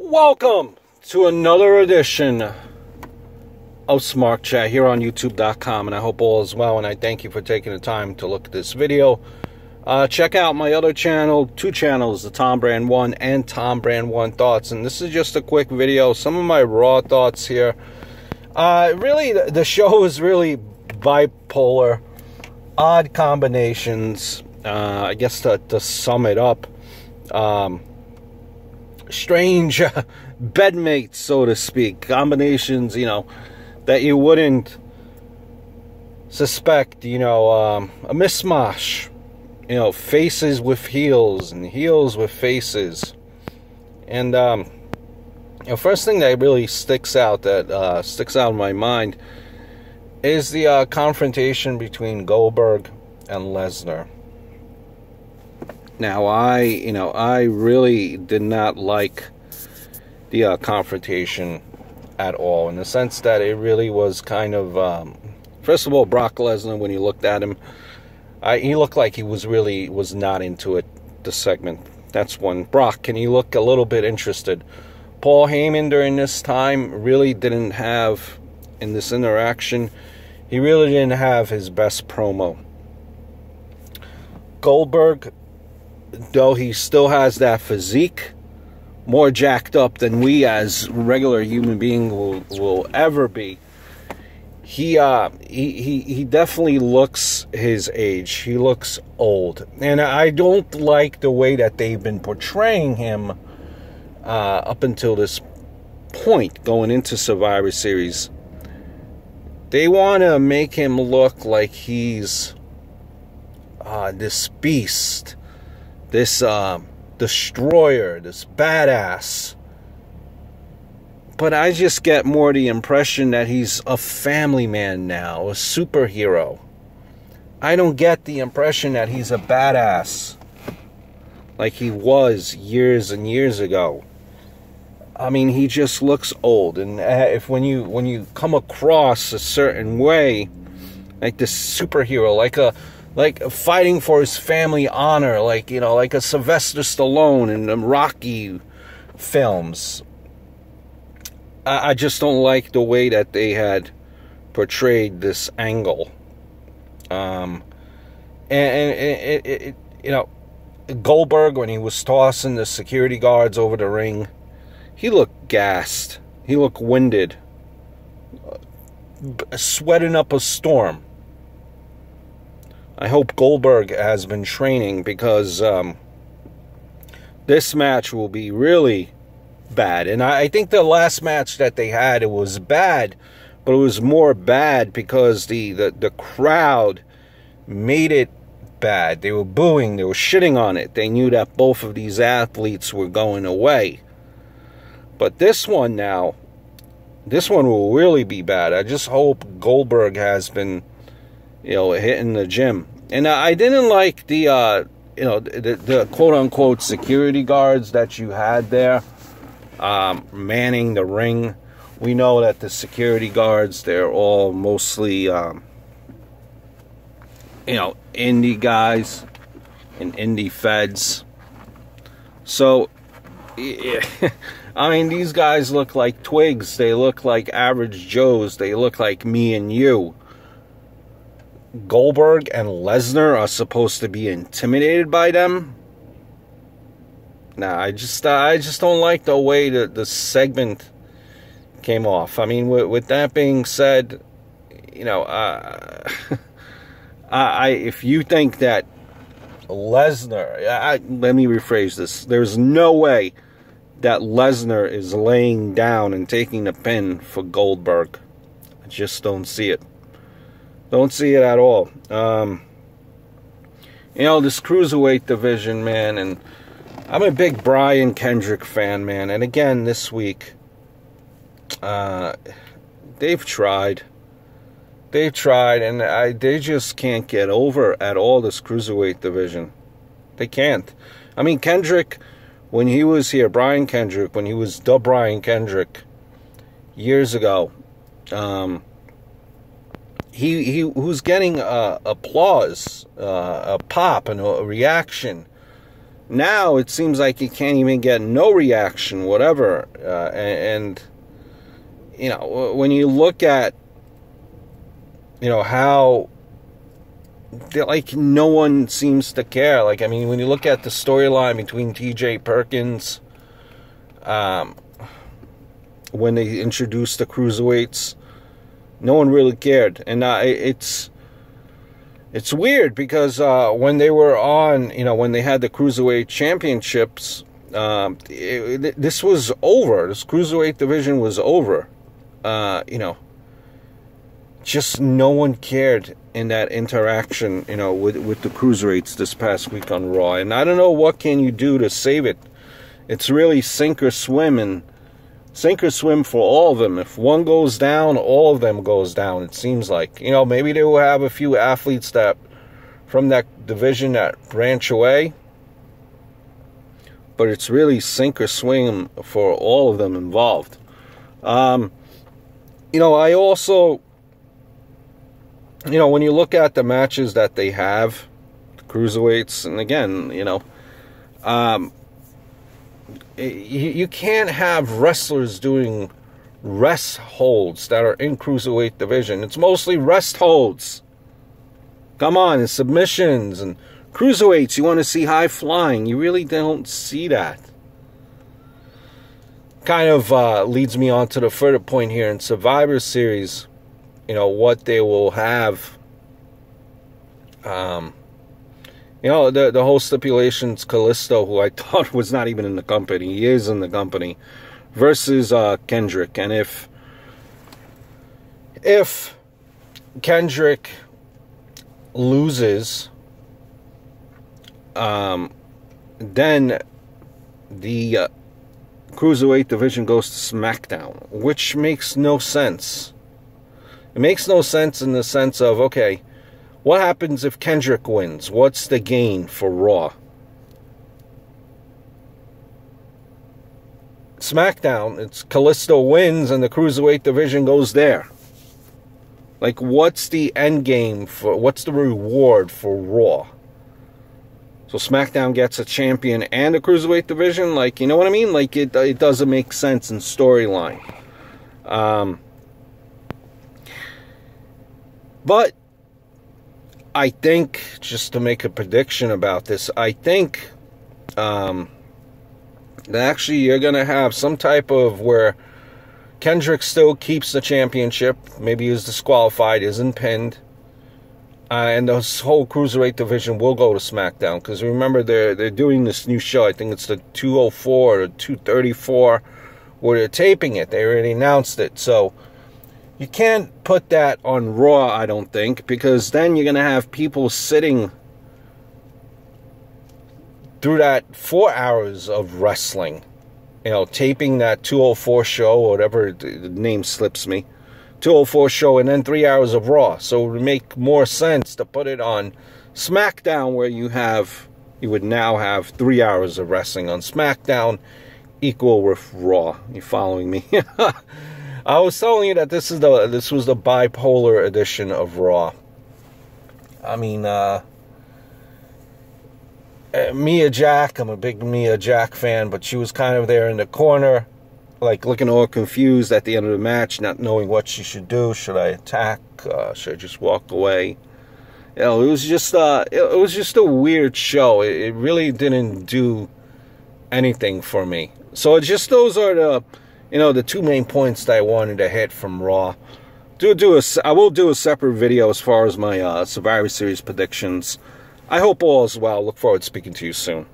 Welcome to another edition of Smart Chat here on YouTube.com, and I hope all is well, and I thank you for taking the time to look at this video. Check out my other channel, two channels, the Tom Brand 1 and Tom Brand 1 Thoughts, and this is just a quick video, some of my raw thoughts here. Really, the show is really bipolar, odd combinations, I guess to sum it up. Strange bedmates, so to speak, combinations, that you wouldn't suspect, a mishmash, faces with heels and heels with faces. And, first thing that really sticks out in my mind is the confrontation between Goldberg and Lesnar. Now, I really did not like the confrontation at all, in the sense that it really was kind of, first of all, Brock Lesnar, when you looked at him, he looked like he was not into it, the segment. That's one. Brock, and he looked a little bit interested. Paul Heyman, during this time, really didn't have, in this interaction, he really didn't have his best promo. Goldberg, though he still has that physique, more jacked up than we as regular human beings will ever be, he definitely looks his age. He looks old, and I don't like the way that they've been portraying him up until this point, going into Survivor Series. They want to make him look like he's this beast, this destroyer, this badass. But I just get more the impression that he's a family man now, a superhero. I don't get the impression that he's a badass like he was years and years ago. I mean, he just looks old, and when you come across a certain way, like this superhero, like fighting for his family honor, like a Sylvester Stallone in the Rocky films. I just don't like the way that they had portrayed this angle. Goldberg, when he was tossing the security guards over the ring, he looked gassed. He looked winded, sweating up a storm. I hope Goldberg has been training, because this match will be really bad. And I think the last match that they had, it was bad, but it was more bad because the crowd made it bad. They were booing, they were shitting on it. They knew that both of these athletes were going away. But this one will really be bad. I just hope Goldberg has been hitting the gym. And I didn't like the quote-unquote security guards that you had there manning the ring. We know that the security guards, they're all mostly, indie guys and indie feds. So, I mean, these guys look like twigs. They look like average Joes. They look like me and you. Goldberg and Lesnar are supposed to be intimidated by them? Nah, I just don't like the way the segment came off. I mean, with that being said, if you think that Lesnar, let me rephrase this. There's no way that Lesnar is laying down and taking the pin for Goldberg. I just don't see it. Don't see it at all. This cruiserweight division, man, and I'm a big Brian Kendrick fan, man. And again, this week, they've tried. And they just can't get over at all this cruiserweight division. They can't. I mean, Kendrick, when he was here, Brian Kendrick, when he was the Brian Kendrick years ago, he was getting applause, a pop, and a reaction Now it seems like you can't even get no reaction, whatever. And you know, when you look at, you know, how, like, no one seems to care. Like, I mean, when you look at the storyline between TJ Perkins, when they introduced the cruiserweights, no one really cared. And it's weird because when they were on, you know, when they had the cruiserweight championships, this was over. This cruiserweight division was over. You know, just no one cared in that interaction, you know, with the cruiserweights this past week on Raw. And I don't know what can you do to save it. It's really sink or swim, and sink or swim for all of them. If one goes down, all of them goes down, it seems like. You know, maybe they will have a few athletes that from that division that branch away, but it's really sink or swim for all of them involved. You know, I also, you know, when you look at the matches that they have, the cruiserweights, and again, you know, you can't have wrestlers doing rest holds that are in cruiserweight division. It's mostly rest holds. Come on, and submissions and cruiserweights. You want to see high flying. You really don't see that. Kind of leads me on to the further point here in Survivor Series. You know, what they will have. You know, the whole stipulations, Kalisto, who I thought was not even in the company. He is in the company. Versus Kendrick. And if Kendrick loses, then the cruiserweight division goes to SmackDown, which makes no sense. It makes no sense in the sense of, okay, what happens if Kendrick wins? What's the gain for Raw? SmackDown, it's Kalisto wins and the cruiserweight division goes there. Like, what's the end game for, what's the reward for Raw? So SmackDown gets a champion and a cruiserweight division? Like, you know what I mean? Like, it doesn't make sense in storyline. But I think, just to make a prediction about this, I think that actually you're going to have some type of where Kendrick still keeps the championship. Maybe he's disqualified, isn't pinned. And this whole cruiserweight division will go to SmackDown. Because remember, they're doing this new show. I think it's the 204 or 234 where they're taping it. They already announced it. So you can't put that on Raw, I don't think. Because then you're going to have people sitting through that 4 hours of wrestling. You know, taping that 204 show, or whatever the name slips me. 204 show, and then 3 hours of Raw. So it would make more sense to put it on SmackDown, where you would now have 3 hours of wrestling on SmackDown, equal with Raw. You following me? I was telling you that this was the bipolar edition of Raw. I mean, Mia Jack, I'm a big Mia Jack fan, but she was kind of there in the corner, like looking all confused at the end of the match, not knowing what she should do. Should I attack? Should I just walk away? You know, it was just a weird show. It really didn't do anything for me. So it's just, those are the two main points that I wanted to hit from Raw. I will do a separate video as far as my Survivor Series predictions. I hope all is well. Look forward to speaking to you soon.